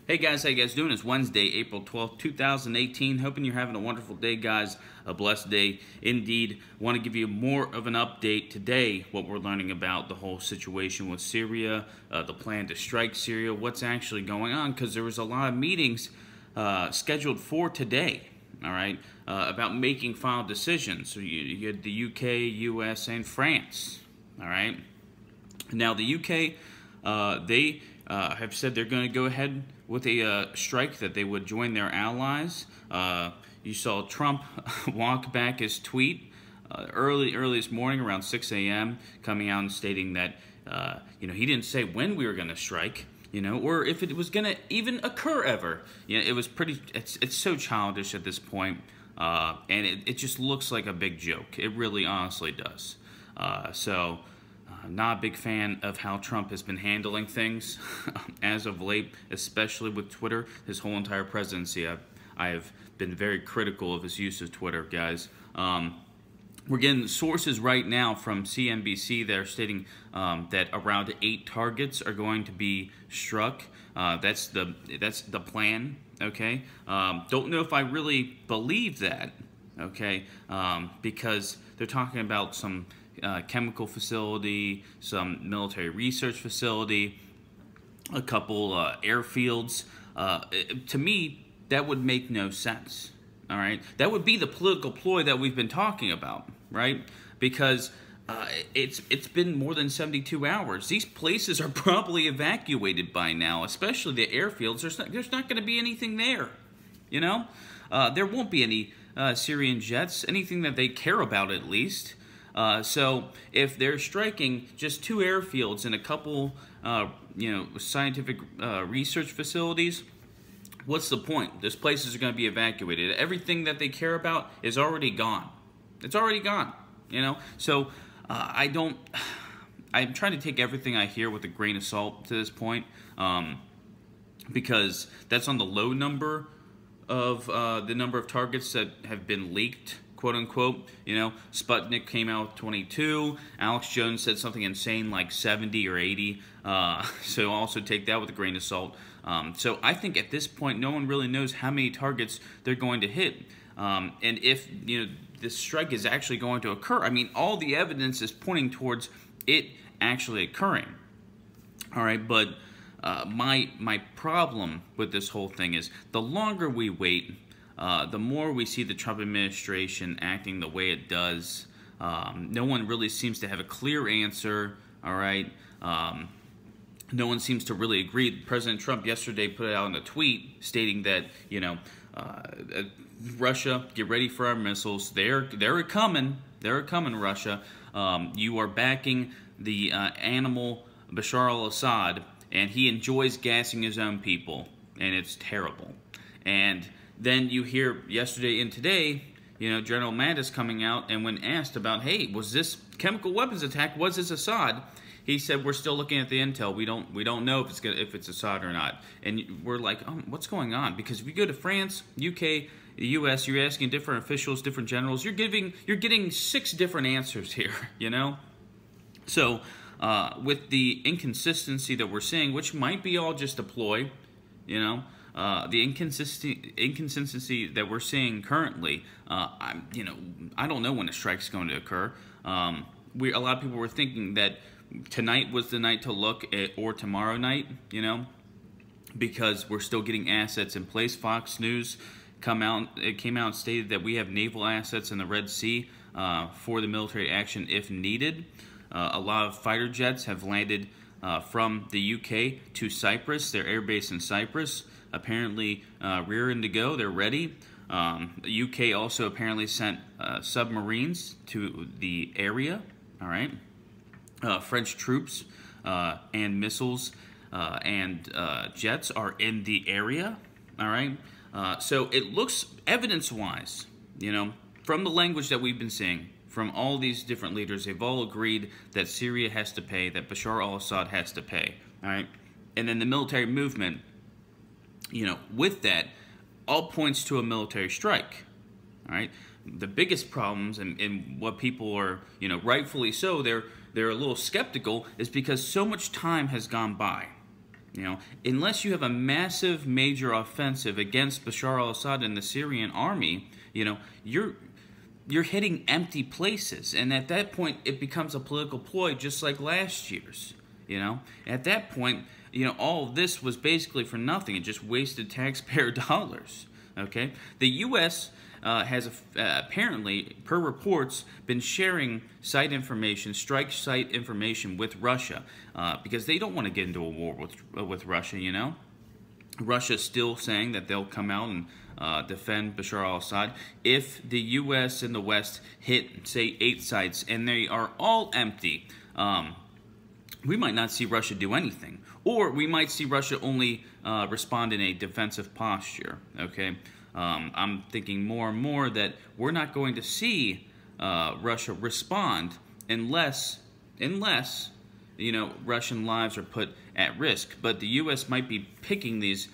Hey guys, how you guys doing? It's Wednesday, April 12th, 2018. Hoping you're having a wonderful day, guys. A blessed day indeed. Want to give you more of an update today, what we're learning about the whole situation with Syria, the plan to strike Syria, what's actually going on, because there was a lot of meetings scheduled for today, all right, about making final decisions. So you had the UK, US, and France, all right. Now the UK, they have said they're going to go ahead with a strike, that they would join their allies. You saw Trump walk back his tweet early this morning around 6 a.m. coming out and stating that he didn't say when we were going to strike, or if it was going to even occur ever. It was pretty. It's so childish at this point, and it just looks like a big joke. It really, honestly does. Not a big fan of how Trump has been handling things as of late, especially with Twitter. His whole entire presidency, I have been very critical of his use of Twitter, guys. We're getting sources right now from CNBC that are stating that around 8 targets are going to be struck. That's the plan. Okay. Don't know if I really believe that. Okay, because they're talking about some chemical facility, some military research facility, a couple airfields. To me, that would make no sense. All right, that would be the political ploy that we've been talking about, right? Because it's been more than 72 hours. These places are probably evacuated by now, especially the airfields. There's not going to be anything there. There won't be any Syrian jets, anything that they care about at least. So if they're striking just 2 airfields and a couple, scientific research facilities, what's the point? Those places are going to be evacuated. Everything that they care about is already gone. It's already gone, So I'm trying to take everything I hear with a grain of salt to this point, because that's on the low number of the number of targets that have been leaked, quote unquote. Sputnik came out with 22. Alex Jones said something insane like 70 or 80. So also take that with a grain of salt. So I think at this point, no one really knows how many targets they're going to hit. And if this strike is actually going to occur, I mean, all the evidence is pointing towards it actually occurring. All right, but my problem with this whole thing is the longer we wait, the more we see the Trump administration acting the way it does. No one really seems to have a clear answer, all right? No one seems to really agree. President Trump yesterday put it out in a tweet stating that, Russia, get ready for our missiles. They're coming. They're coming, Russia. You are backing the animal Bashar al-Assad, and he enjoys gassing his own people, and it's terrible. And then you hear yesterday and today, General Mattis coming out, and when asked about, hey, was this chemical weapons attack, was this Assad? He said, we're still looking at the intel. We don't know if it's Assad or not. And we're like, oh, what's going on? Because if you go to France, UK, the US, you're asking different officials, different generals. You're getting 6 different answers here, So with the inconsistency that we're seeing, which might be all just a ploy, the inconsistency that we're seeing currently, I don't know when a strike's going to occur. A lot of people were thinking that tonight was the night to look at, or tomorrow night, because we're still getting assets in place. Fox News came out and stated that we have naval assets in the Red Sea for the military action if needed. A lot of fighter jets have landed from the UK to Cyprus, their air base in Cyprus. Apparently rearing to go, they're ready. The UK also apparently sent submarines to the area, all right? French troops and missiles and jets are in the area, all right? So it looks, evidence-wise, from the language that we've been seeing, from all these different leaders, they've all agreed that Syria has to pay, that Bashar al-Assad has to pay, all right? And then the military movement, with that, all points to a military strike, all right? The biggest problems and what people are, rightfully so, they're a little skeptical, is because so much time has gone by, You know, unless you have a massive major offensive against Bashar al-Assad and the Syrian army, you know, you're hitting empty places, and at that point it becomes a political ploy, just like last year's. You know, at that point, you know, all of this was basically for nothing. It just wasted taxpayer dollars. Okay, the U.S. Has apparently, per reports, been sharing site information, strike site information with Russia because they don't want to get into a war with Russia. You know, Russia's still saying that they'll come out and defend Bashar al-Assad. If the U.S. and the West hit, say, 8 sites and they are all empty, we might not see Russia do anything. Or we might see Russia only respond in a defensive posture, okay? I'm thinking more and more that we're not going to see Russia respond unless, you know, Russian lives are put at risk. But the U.S. might be picking these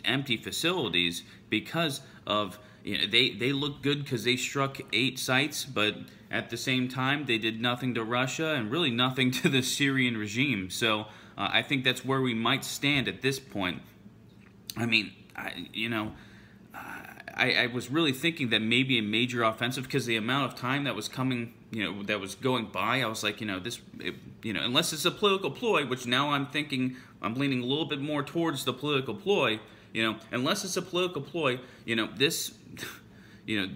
empty facilities because of, you know, they look good because they struck 8 sites, but at the same time they did nothing to Russia and really nothing to the Syrian regime. So I think that's where we might stand at this point. I mean, I was really thinking that maybe a major offensive, because the amount of time that was coming, you know, that was going by, I was like, you know, unless it's a political ploy, which now I'm thinking, I'm leaning a little bit more towards the political ploy, you know, unless it's a political ploy, you know, this, you know,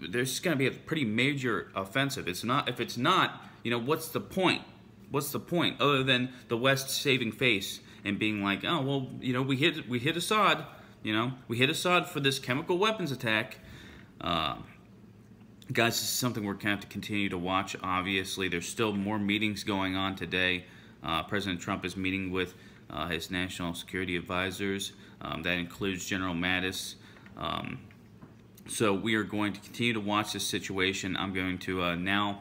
there's going to be a pretty major offensive. It's not, if it's not, you know, what's the point? What's the point other than the West saving face and being like, oh, well, you know, we hit Assad. You know, we hit Assad for this chemical weapons attack. Guys, this is something we're going to have to continue to watch, obviously. There's still more meetings going on today. President Trump is meeting with his national security advisors. That includes General Mattis. So we are going to continue to watch this situation. I'm going to now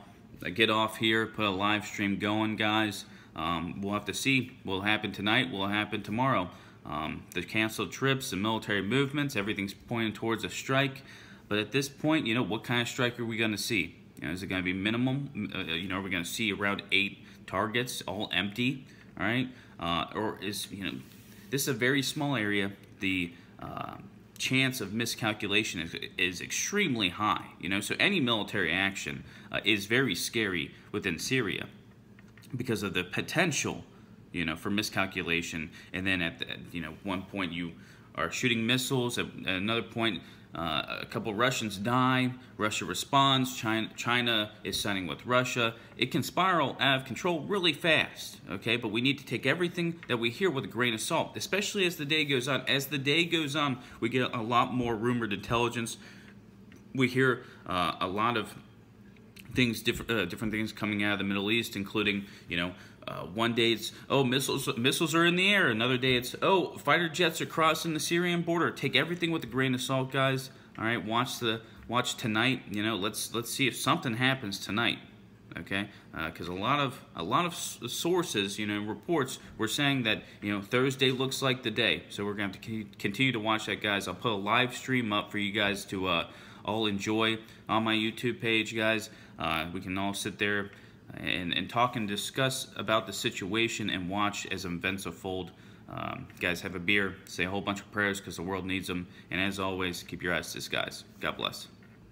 get off here, put a live stream going, guys. We'll have to see what will happen tonight, what will happen tomorrow. The canceled trips, the military movements, everything's pointing towards a strike. But at this point, you know, what kind of strike are we going to see? You know, is it going to be minimum? You know, are we going to see around 8 targets, all empty? All right? Or is, you know, this is a very small area. The chance of miscalculation is extremely high. You know, so any military action is very scary within Syria because of the potential, you know, for miscalculation. And then at the, you know, one point you are shooting missiles, at another point a couple Russians die, Russia responds, China is siding with Russia. It can spiral out of control really fast, okay? But we need to take everything that we hear with a grain of salt, especially as the day goes on. As the day goes on, we get a lot more rumored intelligence. We hear a lot of things, different things coming out of the Middle East, including, you know, one day it's, oh, missiles are in the air. Another day it's, oh, fighter jets are crossing the Syrian border. Take everything with a grain of salt, guys. All right, watch tonight. You know, let's see if something happens tonight. Okay, because a lot of sources, you know, reports were saying that, you know, Thursday looks like the day. So we're going to have to continue to watch that, guys. I'll put a live stream up for you guys to all enjoy on my YouTube page, guys. We can all sit there and talk and discuss about the situation and watch as events unfold. Guys, have a beer, say a whole bunch of prayers because the world needs them. And as always, keep your eyes to the skies. God bless.